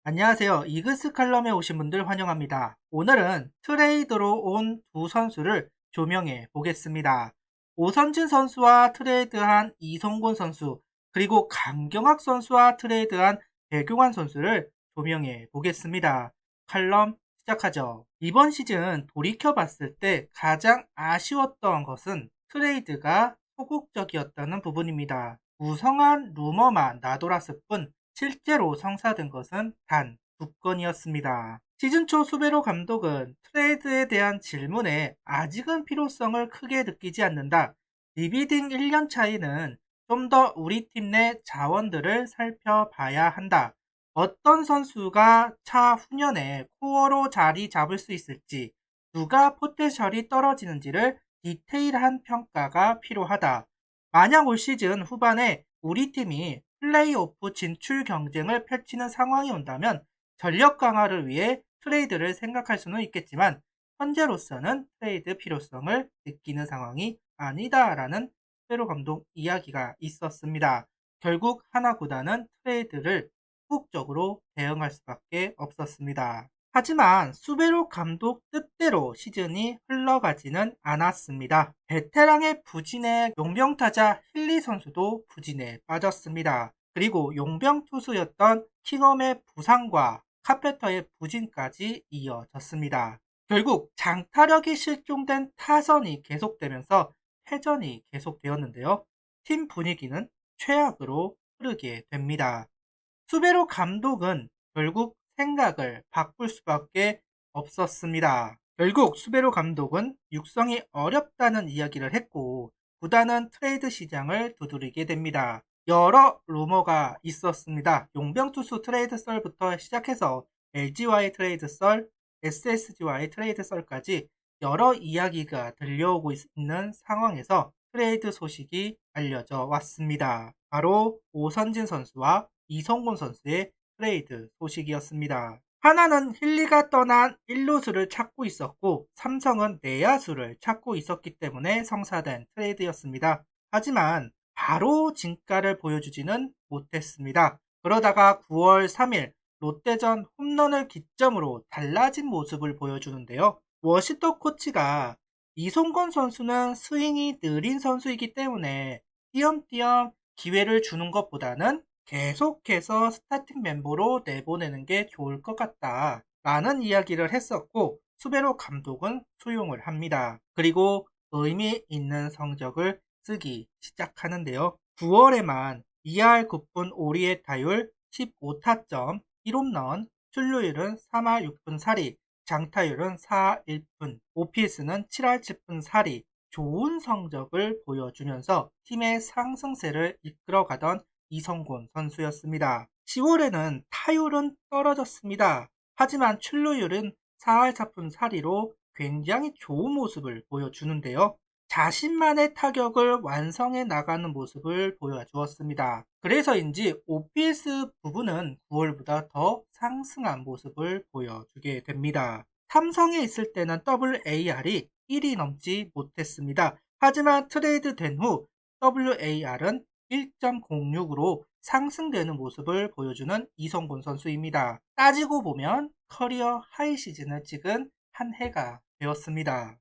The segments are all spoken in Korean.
안녕하세요. 이그스 칼럼에 오신 분들 환영합니다. 오늘은 트레이드로 온 두 선수를 조명해 보겠습니다. 오선진 선수와 트레이드한 이성곤 선수, 그리고 강경학 선수와 트레이드한 배경환 선수를 조명해 보겠습니다. 칼럼 시작하죠. 이번 시즌 돌이켜봤을 때 가장 아쉬웠던 것은 트레이드가 소극적이었다는 부분입니다. 무성한 루머만 나돌았을 뿐 실제로 성사된 것은 단 2건이었습니다. 시즌 초 수베로 감독은 트레이드에 대한 질문에 아직은 필요성을 크게 느끼지 않는다. 리비딩 1년 차이는 좀 더 우리 팀 내 자원들을 살펴봐야 한다. 어떤 선수가 차후년에 코어로 자리 잡을 수 있을지, 누가 포텐셜이 떨어지는지를 디테일한 평가가 필요하다. 만약 올 시즌 후반에 우리 팀이 플레이오프 진출 경쟁을 펼치는 상황이 온다면 전력 강화를 위해 트레이드를 생각할 수는 있겠지만 현재로서는 트레이드 필요성을 느끼는 상황이 아니다라는 페로 감독 이야기가 있었습니다. 결국 하나 구단은 트레이드를 소극적으로 대응할 수밖에 없었습니다. 하지만 수베로 감독 뜻대로 시즌이 흘러가지는 않았습니다. 베테랑의 부진에 용병타자 힐리 선수도 부진에 빠졌습니다. 그리고 용병 투수였던 킹엄의 부상과 카페터의 부진까지 이어졌습니다. 결국 장타력이 실종된 타선이 계속되면서 패전이 계속되었는데요. 팀 분위기는 최악으로 흐르게 됩니다. 수베로 감독은 결국 생각을 바꿀 수밖에 없었습니다. 결국 수베로 감독은 육성이 어렵다는 이야기를 했고 구단은 트레이드 시장을 두드리게 됩니다. 여러 루머가 있었습니다. 용병 투수 트레이드 썰부터 시작해서 LG와의 트레이드 썰, SSG와의 트레이드 썰까지 여러 이야기가 들려오고 있는 상황에서 트레이드 소식이 알려져 왔습니다. 바로 오선진 선수와 이성곤 선수의 트레이드 소식이었습니다. 하나는 힐리가 떠난 1루수를 찾고 있었고 삼성은 내야수를 찾고 있었기 때문에 성사된 트레이드였습니다. 하지만 바로 진가를 보여주지는 못했습니다. 그러다가 9월 3일 롯데전 홈런을 기점으로 달라진 모습을 보여주는데요. 워시터 코치가 이성곤 선수는 스윙이 느린 선수이기 때문에 띄엄띄엄 기회를 주는 것보다는 계속해서 스타팅 멤버로 내보내는 게 좋을 것 같다 라는 이야기를 했었고 수베로 감독은 수용을 합니다. 그리고 의미 있는 성적을 쓰기 시작하는데요. 9월에만 2할 9분 5리의 타율 15타점 1홈런, 출루율은 3할 6분 4리, 장타율은 4할 1분, OPS는 7할 7분 4리, 좋은 성적을 보여주면서 팀의 상승세를 이끌어가던 이성곤 선수였습니다. 10월에는 타율은 떨어졌습니다. 하지만 출루율은 4할 4푼 4리로 굉장히 좋은 모습을 보여주는데요. 자신만의 타격을 완성해 나가는 모습을 보여주었습니다. 그래서인지 OPS 부분은 9월보다 더 상승한 모습을 보여주게 됩니다. 삼성에 있을 때는 WAR이 1이 넘지 못했습니다. 하지만 트레이드 된 후 WAR은 1.06으로 상승되는 모습을 보여주는 이성곤 선수입니다. 따지고 보면 커리어 하이 시즌을 찍은 한 해가 되었습니다.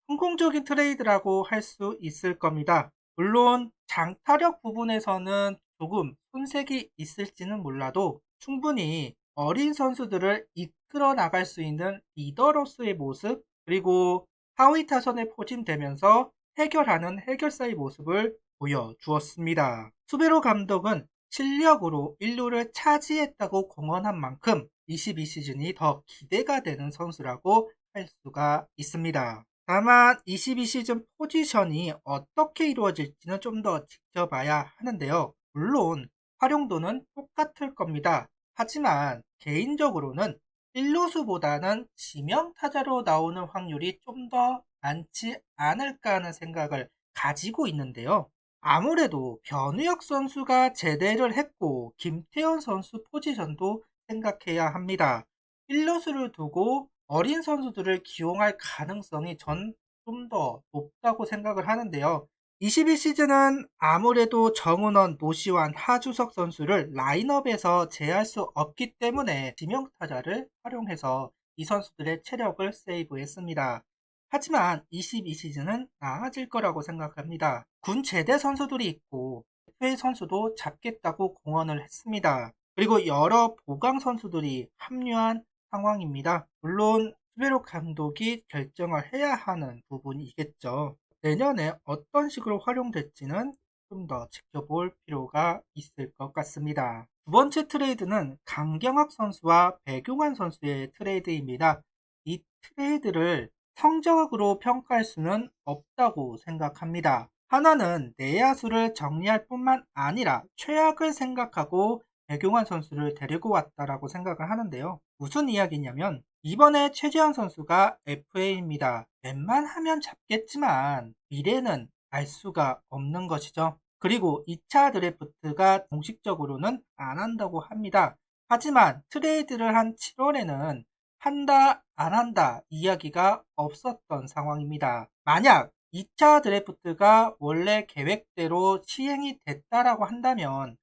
성공적인 트레이드라고 할 수 있을 겁니다. 물론 장타력 부분에서는 조금 손색이 있을지는 몰라도 충분히 어린 선수들을 이끌어 나갈 수 있는 리더로서의 모습, 그리고 하위 타선에 포진되면서 해결하는 해결사의 모습을 보여주었습니다. 수베로 감독은 실력으로 1루를 차지했다고 공언한 만큼 22시즌이 더 기대가 되는 선수라고 할 수가 있습니다. 다만 22시즌 포지션이 어떻게 이루어질지는 좀 더 지켜봐야 하는데요. 물론 활용도는 똑같을 겁니다. 하지만 개인적으로는 1루수보다는 지명타자로 나오는 확률이 좀 더 많지 않을까 하는 생각을 가지고 있는데요. 아무래도 변우혁 선수가 제대를 했고 김태현 선수 포지션도 생각해야 합니다. 1루수를 두고 어린 선수들을 기용할 가능성이 전 좀 더 높다고 생각을 하는데요. 21시즌은 아무래도 정은원, 노시환, 하주석 선수를 라인업에서 제할 수 없기 때문에 지명타자를 활용해서 이 선수들의 체력을 세이브했습니다. 하지만 22시즌은 나아질 거라고 생각합니다. 군 제대 선수들이 있고 FA 선수도 잡겠다고 공언을 했습니다. 그리고 여러 보강 선수들이 합류한 상황입니다. 물론 수베로 감독이 결정을 해야 하는 부분이겠죠. 내년에 어떤 식으로 활용될지는 좀 더 지켜볼 필요가 있을 것 같습니다. 두 번째 트레이드는 강경학 선수와 배경환 선수의 트레이드입니다. 이 트레이드를 성적으로 평가할 수는 없다고 생각합니다. 하나는 내야수를 정리할 뿐만 아니라 최악을 생각하고 배경환 선수를 데리고 왔다라고 생각을 하는데요. 무슨 이야기냐면 이번에 최재현 선수가 FA입니다. 웬만하면 잡겠지만 미래는 알 수가 없는 것이죠. 그리고 2차 드래프트가 공식적으로는 안 한다고 합니다. 하지만 트레이드를 한 7월에는 한다, 안 한다 이야기가 없었던 상황입니다. 만약 2차 드래프트가 원래 계획대로 시행이 됐다라고 한다면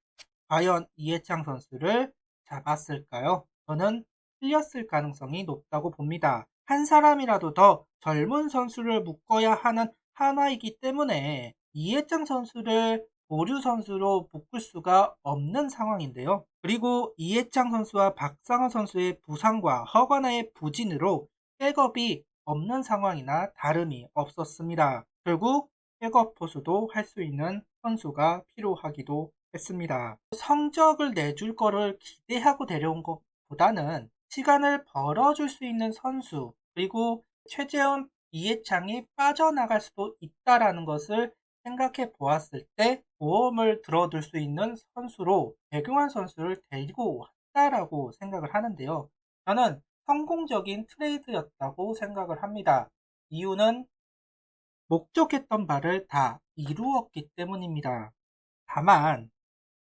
과연 이해창 선수를 잡았을까요? 저는 틀렸을 가능성이 높다고 봅니다. 한 사람이라도 더 젊은 선수를 묶어야 하는 한화이기 때문에 이해창 선수를 보류 선수로 묶을 수가 없는 상황인데요. 그리고 이해창 선수와 박상호 선수의 부상과 허가나의 부진으로 백업이 없는 상황이나 다름이 없었습니다. 결국 백업 포수도 할 수 있는 선수가 필요하기도 했습니다. 성적을 내줄 거를 기대하고 데려온 것보다는 시간을 벌어줄 수 있는 선수, 그리고 최재훈, 이해창이 빠져나갈 수도 있다라는 것을 생각해 보았을 때 보험을 들어둘 수 있는 선수로 배경환 선수를 데리고 왔다라고 생각을 하는데요. 저는 성공적인 트레이드였다고 생각을 합니다. 이유는 목적했던 바를 다 이루었기 때문입니다. 다만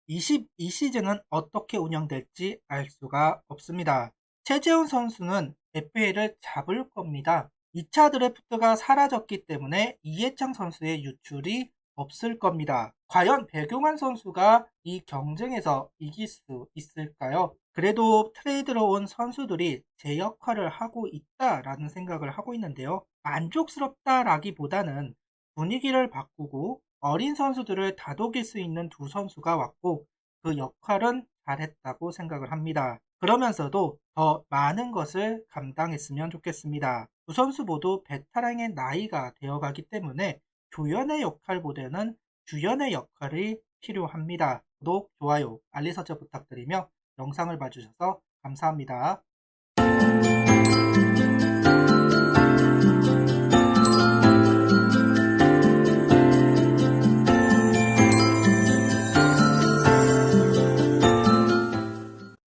22시즌은 어떻게 운영될지 알 수가 없습니다. 최재훈 선수는 FA를 잡을 겁니다. 2차 드래프트가 사라졌기 때문에 이해창 선수의 유출이 없을 겁니다. 과연 배경환 선수가 이 경쟁에서 이길 수 있을까요? 그래도 트레이드로 온 선수들이 제 역할을 하고 있다라는 생각을 하고 있는데요. 만족스럽다라기보다는 분위기를 바꾸고 어린 선수들을 다독일 수 있는 두 선수가 왔고 그 역할은 잘했다고 생각을 합니다. 그러면서도 더 많은 것을 감당했으면 좋겠습니다. 두 선수 모두 베테랑의 나이가 되어가기 때문에 조연의 역할보다는 주연의 역할이 필요합니다. 구독, 좋아요, 알림 설정 부탁드리며 영상을 봐주셔서 감사합니다.